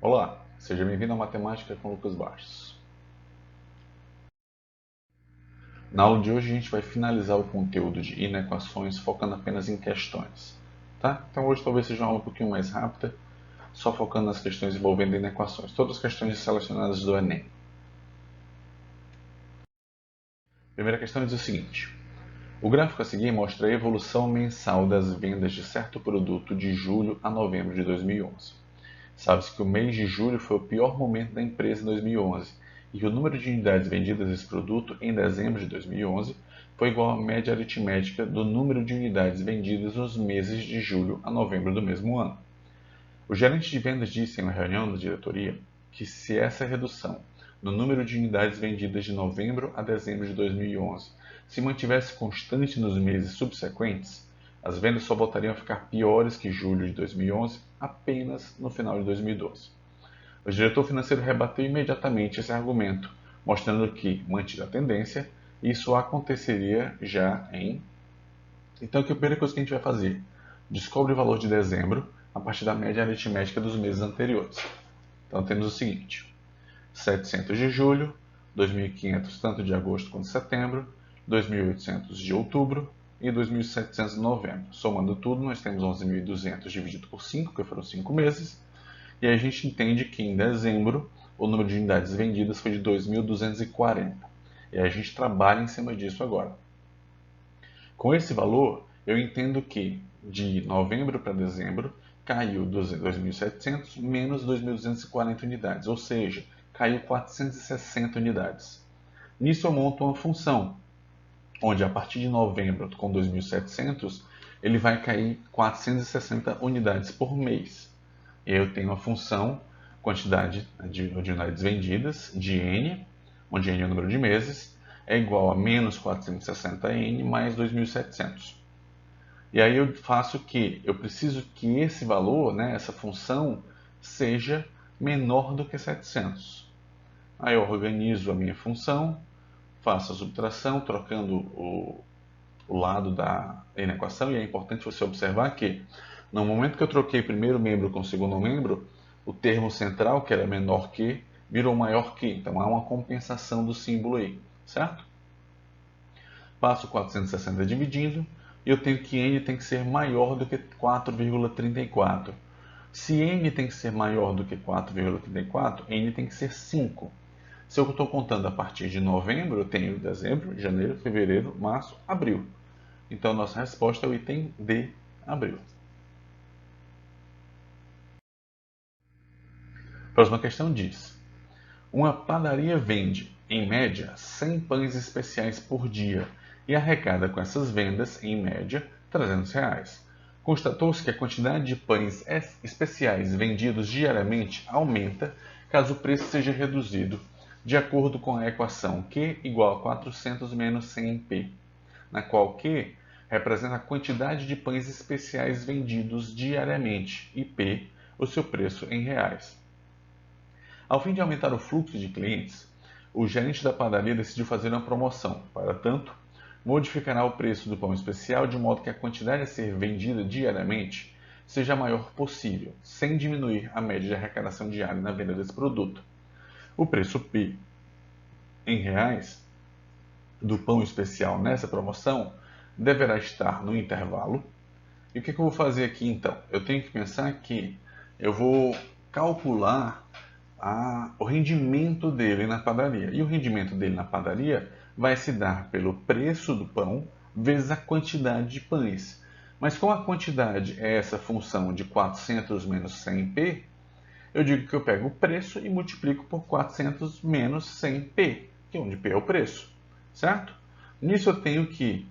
Olá, seja bem-vindo à Matemática com Lucas Bastos. Na aula de hoje a gente vai finalizar o conteúdo de inequações focando apenas em questões, tá? Então hoje talvez seja uma aula um pouquinho mais rápida, só focando nas questões envolvendo inequações, todas as questões selecionadas do Enem. A primeira questão diz o seguinte: o gráfico a seguir mostra a evolução mensal das vendas de certo produto de julho a novembro de 2011. Sabe-se que o mês de julho foi o pior momento da empresa em 2011 e que o número de unidades vendidas desse produto em dezembro de 2011 foi igual à média aritmética do número de unidades vendidas nos meses de julho a novembro do mesmo ano. O gerente de vendas disse em uma reunião da diretoria que se essa redução no número de unidades vendidas de novembro a dezembro de 2011 se mantivesse constante nos meses subsequentes, as vendas só voltariam a ficar piores que julho de 2011 apenas no final de 2012. O diretor financeiro rebateu imediatamente esse argumento, mostrando que, mantida a tendência, isso aconteceria já em... Então, a primeira coisa que a gente vai fazer? Descobre o valor de dezembro a partir da média aritmética dos meses anteriores. Então, temos o seguinte: 700 de julho, 2.500 tanto de agosto quanto de setembro, 2.800 de outubro e 2.700 de novembro. Somando tudo, nós temos 11.200 dividido por 5, que foram 5 meses, e aí a gente entende que em dezembro o número de unidades vendidas foi de 2.240. E aí a gente trabalha em cima disso agora. Com esse valor, eu entendo que de novembro para dezembro caiu 2.700 menos 2.240 unidades, ou seja, caiu 460 unidades. Nisso eu monto uma função, onde a partir de novembro com 2.700 ele vai cair 460 unidades por mês. E aí eu tenho a função quantidade de unidades vendidas, de n, onde n é o número de meses, é igual a menos 460n mais 2.700. E aí eu faço o que? Eu preciso que esse valor, né, essa função, seja menor do que 700. Aí eu organizo a minha função, faço a subtração, trocando o lado da inequação, e é importante você observar que, no momento que eu troquei o primeiro membro com o segundo membro, o termo central, que era menor que, virou maior que. Então há uma compensação do símbolo aí, certo? Passo 460 dividindo, e eu tenho que n tem que ser maior do que 4,34. Se n tem que ser maior do que 4,34, n tem que ser 5. Se eu estou contando a partir de novembro, eu tenho dezembro, janeiro, fevereiro, março, abril. Então, nossa resposta é o item D, abril. Próxima questão diz: uma padaria vende, em média, 100 pães especiais por dia e arrecada com essas vendas, em média, R$ 300. Constatou-se que a quantidade de pães especiais vendidos diariamente aumenta caso o preço seja reduzido, de acordo com a equação Q igual a 400 menos 100p, na qual Q representa a quantidade de pães especiais vendidos diariamente e P o seu preço em reais. Ao fim de aumentar o fluxo de clientes, o gerente da padaria decidiu fazer uma promoção. Para tanto, modificará o preço do pão especial de modo que a quantidade a ser vendida diariamente seja a maior possível, sem diminuir a média de arrecadação diária na venda desse produto. O preço P em reais do pão especial nessa promoção deverá estar no intervalo. E o que eu vou fazer aqui então? Eu tenho que pensar que eu vou calcular o rendimento dele na padaria. E o rendimento dele na padaria vai se dar pelo preço do pão vezes a quantidade de pães. Mas como a quantidade é essa função de 400 menos 100p, eu digo que eu pego o preço e multiplico por 400 menos 100p, que é onde p é o preço, certo? Nisso eu tenho que,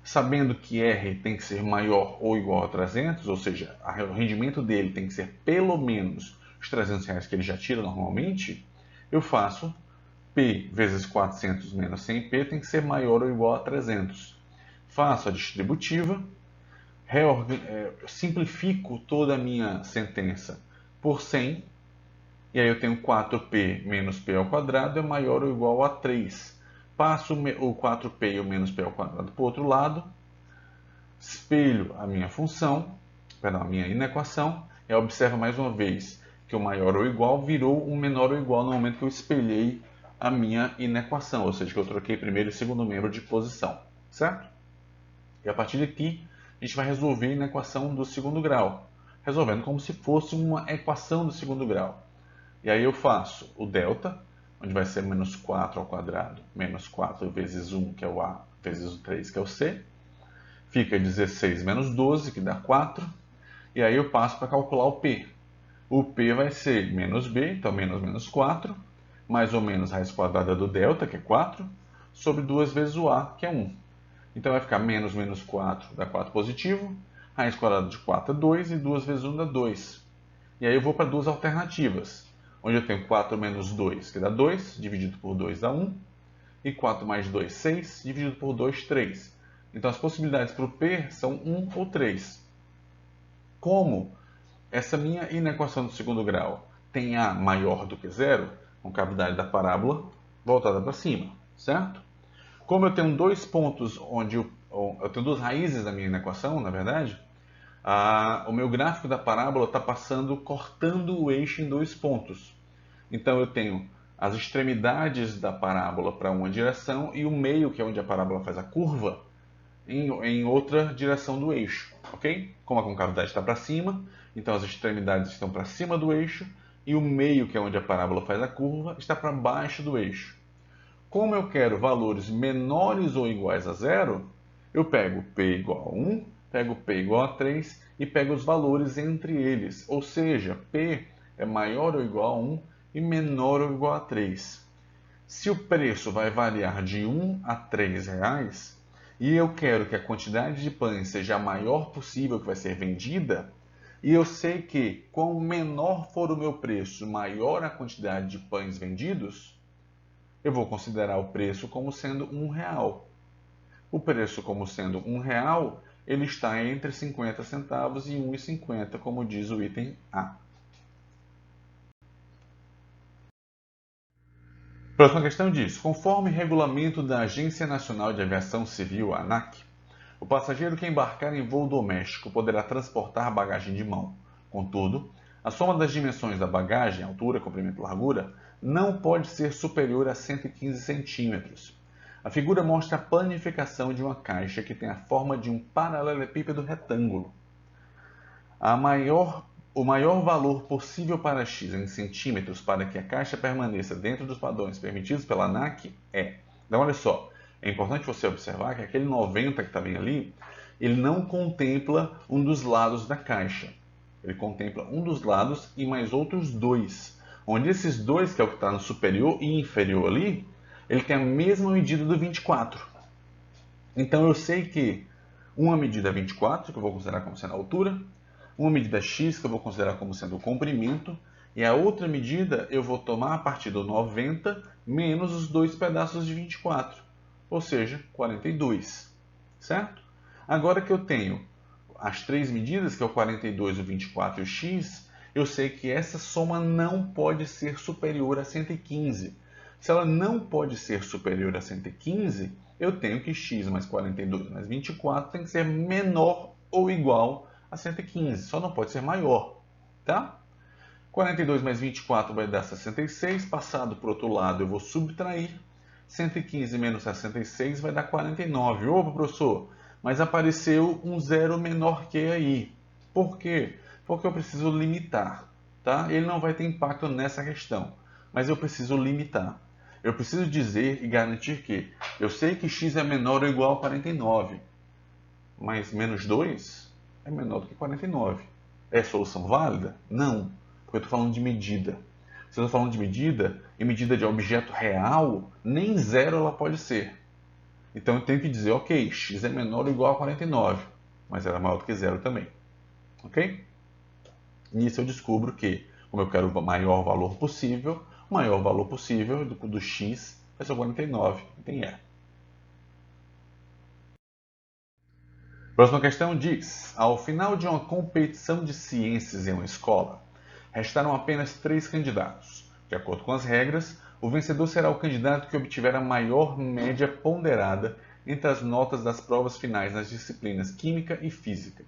sabendo que R tem que ser maior ou igual a 300, ou seja, o rendimento dele tem que ser pelo menos os R$ 300 que ele já tira normalmente, eu faço P vezes 400 menos 100p tem que ser maior ou igual a 300. Faço a distributiva, simplifico toda a minha sentença por 100, e aí eu tenho 4p menos p ao quadrado é maior ou igual a 3. Passo o 4p e o menos p ao quadrado para o outro lado, espelho a minha função, perdão, a minha inequação, e observo mais uma vez que o maior ou igual virou um menor ou igual no momento que eu espelhei a minha inequação, ou seja, que eu troquei primeiro e segundo membro de posição, certo? E a partir daqui, a gente vai resolver a inequação do segundo grau, resolvendo como se fosse uma equação do segundo grau. E aí eu faço o delta, onde vai ser menos 4 ao quadrado, menos 4 vezes 1, que é o A, vezes o 3, que é o C. Fica 16 menos 12, que dá 4. E aí eu passo para calcular o P. O P vai ser menos B, então menos 4, mais ou menos a raiz quadrada do delta, que é 4, sobre 2 vezes o A, que é 1. Então vai ficar menos 4 dá 4 positivo, raiz quadrada de 4 é 2 e 2 vezes 1 dá 2. E aí eu vou para duas alternativas, onde eu tenho 4 menos 2, que dá 2, dividido por 2 dá 1, e 4 mais 2, 6, dividido por 2, 3. Então as possibilidades para o P são 1 ou 3. Como essa minha inequação do segundo grau tem A maior do que zero, com cavidade da parábola voltada para cima, certo? Como eu tenho dois pontos onde eu tenho duas raízes da minha inequação, na verdade, o meu gráfico da parábola está passando, cortando o eixo em dois pontos. Então eu tenho as extremidades da parábola para uma direção e o meio, que é onde a parábola faz a curva, em outra direção do eixo, ok? Como a concavidade está para cima, então as extremidades estão para cima do eixo e o meio, que é onde a parábola faz a curva, está para baixo do eixo. Como eu quero valores menores ou iguais a zero, eu pego P igual a 1, pego P igual a 3 e pego os valores entre eles, ou seja, P é maior ou igual a 1 e menor ou igual a 3. Se o preço vai variar de 1 a 3 reais, e eu quero que a quantidade de pães seja a maior possível que vai ser vendida, e eu sei que quanto menor for o meu preço, maior a quantidade de pães vendidos, eu vou considerar o preço como sendo R$1. O preço como sendo R$1, ele está entre 50 centavos e 1,50, como diz o item A. Próxima questão diz: conforme regulamento da Agência Nacional de Aviação Civil, ANAC, o passageiro que embarcar em voo doméstico poderá transportar bagagem de mão. Contudo, a soma das dimensões da bagagem, altura, comprimento e largura, não pode ser superior a 115 centímetros. A figura mostra a planificação de uma caixa que tem a forma de um paralelepípedo retângulo. O maior valor possível para x em centímetros para que a caixa permaneça dentro dos padrões permitidos pela ANAC é... Então, olha só, é importante você observar que aquele 90 que está bem ali, ele não contempla um dos lados da caixa. Ele contempla um dos lados e mais outros dois. Onde esses dois, que é o que está no superior e inferior ali, ele tem a mesma medida do 24. Então eu sei que uma medida é 24, que eu vou considerar como sendo a altura, uma medida x, que eu vou considerar como sendo o comprimento, e a outra medida eu vou tomar a partir do 90 menos os dois pedaços de 24, ou seja, 42, certo? Agora que eu tenho as três medidas, que é o 42, o 24 e o x, eu sei que essa soma não pode ser superior a 115. Se ela não pode ser superior a 115, eu tenho que x mais 42 mais 24 tem que ser menor ou igual a 115, só não pode ser maior, tá? 42 mais 24 vai dar 66, passado para o outro lado eu vou subtrair, 115 menos 66 vai dar 49. Opa, professor, mas apareceu um zero menor que aí. Por quê? Porque eu preciso limitar, tá? Ele não vai ter impacto nessa questão, mas eu preciso limitar. Eu preciso dizer e garantir que eu sei que x é menor ou igual a 49, mas menos 2 é menor do que 49. É solução válida? Não, porque eu estou falando de medida. Se eu estou falando de medida, e medida de objeto real, nem zero ela pode ser. Então eu tenho que dizer, ok, x é menor ou igual a 49, mas ela é maior do que zero também. Ok? Nisso eu descubro que, como eu quero o maior valor possível, o maior valor possível do x vai ser 49, tem E. Próxima questão diz: ao final de uma competição de ciências em uma escola, restaram apenas 3 candidatos. De acordo com as regras, o vencedor será o candidato que obtiver a maior média ponderada entre as notas das provas finais nas disciplinas Química e Física.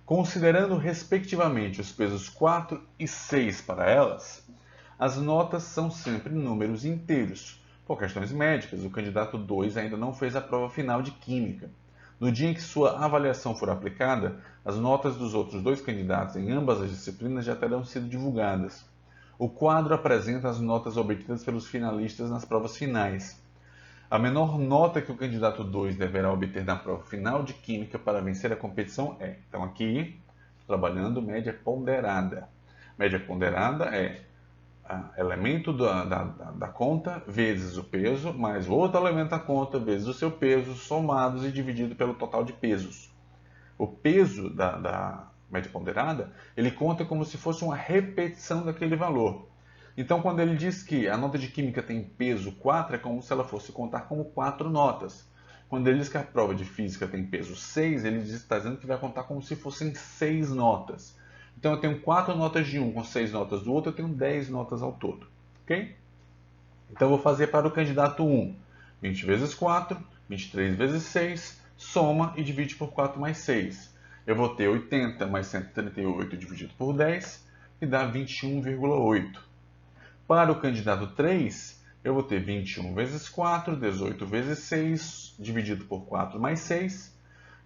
Considerando respectivamente os pesos 4 e 6 para elas, as notas são sempre números inteiros. Por questões médicas, o candidato 2 ainda não fez a prova final de Química. No dia em que sua avaliação for aplicada, as notas dos outros dois candidatos em ambas as disciplinas já terão sido divulgadas. O quadro apresenta as notas obtidas pelos finalistas nas provas finais. A menor nota que o candidato 2 deverá obter na prova final de Química para vencer a competição é, então aqui, trabalhando média ponderada. Média ponderada é elemento da conta vezes o peso, mais o outro elemento da conta vezes o seu peso, somados e dividido pelo total de pesos. O peso da média ponderada, ele conta como se fosse uma repetição daquele valor. Então, quando ele diz que a nota de Química tem peso 4, é como se ela fosse contar como 4 notas. Quando ele diz que a prova de Física tem peso 6, ele está dizendo que vai contar como se fossem 6 notas. Então, eu tenho 4 notas de um com 6 notas do outro, eu tenho 10 notas ao todo. Ok? Então, eu vou fazer para o candidato 1. 20 vezes 4, 23 vezes 6, soma e divide por 4 mais 6. Eu vou ter 80 mais 138 dividido por 10, que dá 21,8. Para o candidato 3, eu vou ter 21 vezes 4, 18 vezes 6, dividido por 4 mais 6.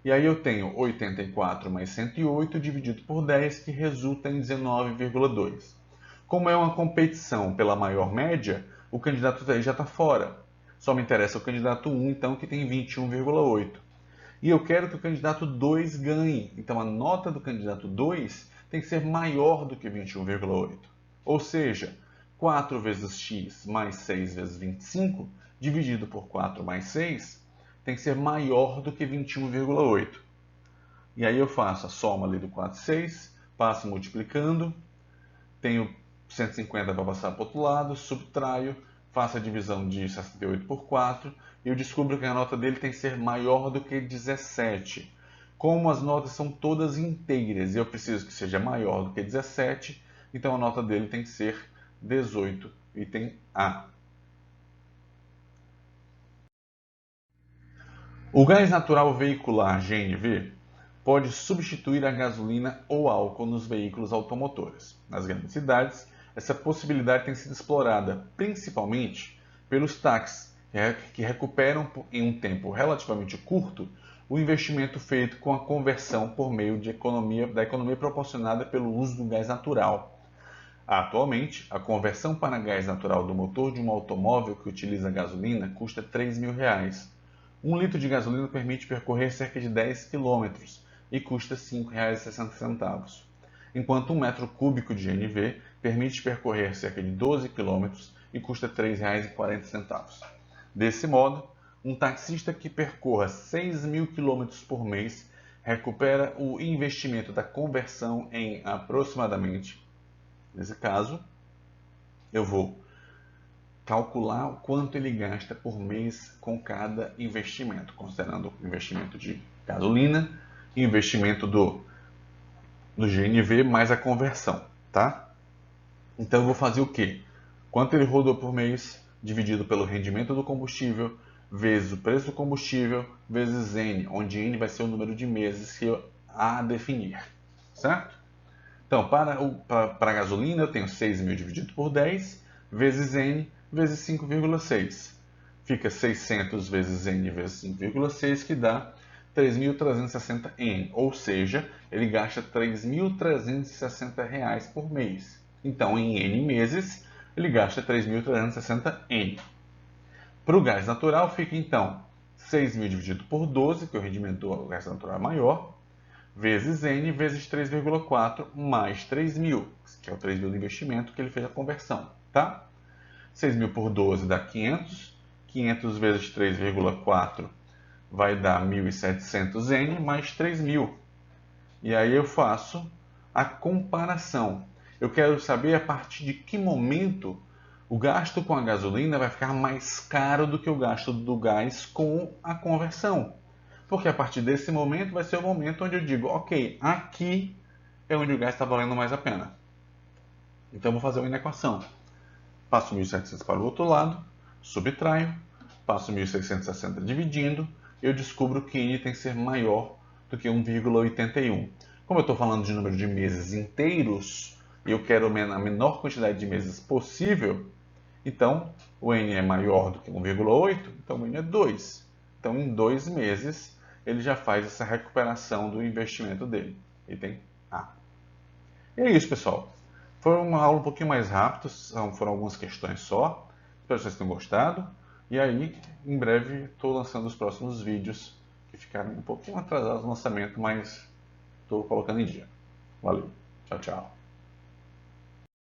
E aí eu tenho 84 mais 108 dividido por 10, que resulta em 19,2. Como é uma competição pela maior média, o candidato 3 já está fora. Só me interessa o candidato 1, então, que tem 21,8. E eu quero que o candidato 2 ganhe. Então, a nota do candidato 2 tem que ser maior do que 21,8. Ou seja, 4 vezes x mais 6 vezes 25, dividido por 4 mais 6, tem que ser maior do que 21,8. E aí eu faço a soma ali do 4 e 6, passo multiplicando, tenho 150 para passar para o outro lado, subtraio, faço a divisão de 68 por 4 e eu descubro que a nota dele tem que ser maior do que 17. Como as notas são todas inteiras e eu preciso que seja maior do que 17, então a nota dele tem que ser 18, item A. O gás natural veicular GNV pode substituir a gasolina ou álcool nos veículos automotores. Nas grandes cidades, essa possibilidade tem sido explorada principalmente pelos táxis, que recuperam em um tempo relativamente curto o investimento feito com a conversão por meio da economia proporcionada pelo uso do gás natural. Atualmente, a conversão para gás natural do motor de um automóvel que utiliza gasolina custa R$ 3.000. 1 litro de gasolina permite percorrer cerca de 10 km e custa R$ 5,60, enquanto 1 metro cúbico de GNV permite percorrer cerca de 12 km e custa R$ 3,40. Desse modo, um taxista que percorra 6.000 km por mês recupera o investimento da conversão em aproximadamente. Nesse caso, eu vou calcular o quanto ele gasta por mês com cada investimento, considerando o investimento de gasolina e investimento do GNV mais a conversão, tá? Então eu vou fazer o quê? Quanto ele rodou por mês, dividido pelo rendimento do combustível, vezes o preço do combustível, vezes N, onde N vai ser o número de meses que eu a definir, certo? Então, para a gasolina, eu tenho 6.000 dividido por 10, vezes N, vezes 5,6. Fica 600 vezes N vezes 5,6, que dá 3.360 N. Ou seja, ele gasta R$ 3.360 por mês. Então, em N meses, ele gasta 3.360 N. Para o gás natural, fica então 6.000 dividido por 12, que o rendimento do gás natural é maior, vezes N, vezes 3,4, mais 3.000, que é o 3.000 do investimento que ele fez a conversão, tá? 6.000 por 12 dá 500, 500 vezes 3,4 vai dar 1.700 N, mais 3.000. E aí eu faço a comparação. Eu quero saber a partir de que momento o gasto com a gasolina vai ficar mais caro do que o gasto do gás com a conversão. Porque a partir desse momento vai ser o momento onde eu digo, ok, aqui é onde o gás está valendo mais a pena. Então eu vou fazer uma inequação. Passo 1.700 para o outro lado, subtraio, passo 1.660 dividindo, eu descubro que N tem que ser maior do que 1,81. Como eu estou falando de número de meses inteiros e eu quero a menor quantidade de meses possível, então o N é maior do que 1,8, então o N é 2. Então em 2 meses ele já faz essa recuperação do investimento dele. Item A. E é isso, pessoal. Foi uma aula um pouquinho mais rápida, foram algumas questões só. Espero que vocês tenham gostado. E aí, em breve, estou lançando os próximos vídeos que ficaram um pouquinho atrasados no lançamento, mas estou colocando em dia. Valeu. Tchau, tchau.